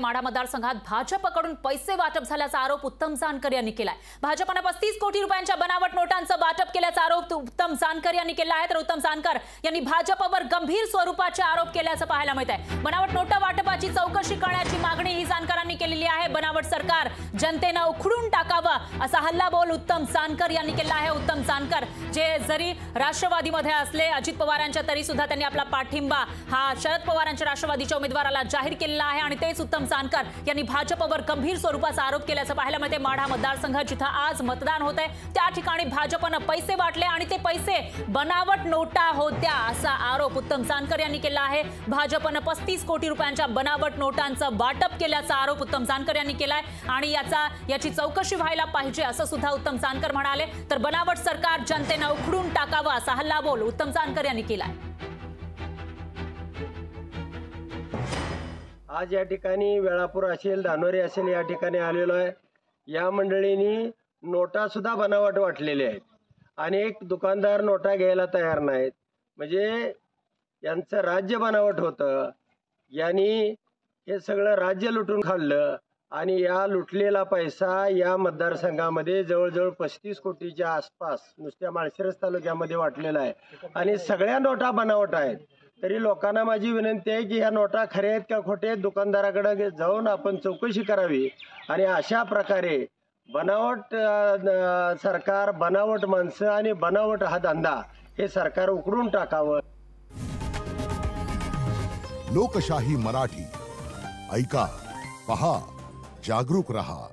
माढा मतदारसंघात भाजपकडून पैसे वाटप झाल्याचा आरोप उत्तम जानकर यांनी केलाय। भाजपने 35 कोटी रुपयांच्या बनावट नोटांचं वाटप केल्याचा आरोप उत्तम जानकर यांनी केला आहे। तर उत्तम जानकर यांनी भाजपवर गंभीर स्वरूपाचे आरोप केल्याचं पाहायला मिळत आहे। बनावट नोटा वाटपाची चौकशी करण्याची मागणी ही जानकरांनी केलेली आहे। बनावट सरकार जनतेनं उखडून टाकावं असा हल्लाबोल उत्तम जानकर यांनी केला आहे। उत्तम जानकर जे जरी राष्ट्रवादीमध्ये असले अजित पवारांच्या तरी सुद्धा त्यांनी आपला पाठिंबा हा शरद पवारांच्या राष्ट्रवादीच्या उमेदवाराला जाहीर केलेला आहे आणि तेच उत्तम जानकर यांनी भाजपवर गंभीर स्वरूपाचा आरोप केल्याचं पाहायला मिळते। माढा मतदारसंघ जिथे आज मतदान होत आहे त्या ठिकाणी भाजपने पैसे वाटले आणि ते पैसे बनावट नोटा होत्या असा आरोप उत्तम जानकर यांनी केला आहे। भाजपने 35 कोटी रुपयांच्या बनावट नोटांचं वाटप केल्याचा आरोप उत्तम जानकर यांनी केलाय आणि याची चौकशी व्हायला पाहिजे असं सुद्धा उत्तम जानकर म्हणाले। तर बनावट सरकार जनतेनं उखडून टाकावं असा हल्लाबोल उत्तम जानकर यांनी केलाय। आज या ठिकाणी वेळापूर असेल धानोरी असेल या ठिकाणी आलेलो आहे। या मंडळींनी नोटा सुद्धा बनावट वाटलेल्या आहेत। अनेक दुकानदार नोटा घ्यायला तयार नाहीत, म्हणजे यांचं राज्य बनावट होतं। यांनी हे सगळं राज्य लुटून खाल्लं आणि या लुटलेला पैसा या मतदारसंघामध्ये जवळजवळ 35 कोटीच्या आसपास नुसत्या माळशिरस तालुक्यामध्ये वाटलेला आहे आणि सगळ्या नोटा बनावट आहेत। तरी लोकांना माझी विनंती आहे की ह्या नोटा खऱ्या आहेत का खोटे आहेत दुकानदाराकडे जाऊन आपण चौकशी करावी आणि अशा प्रकारे बनावट सरकार, बनावट माणसं आणि बनावट हा धंदा हे सरकार उकरून टाकावं। लोकशाही मराठी ऐका, पहा, जागरूक रहा।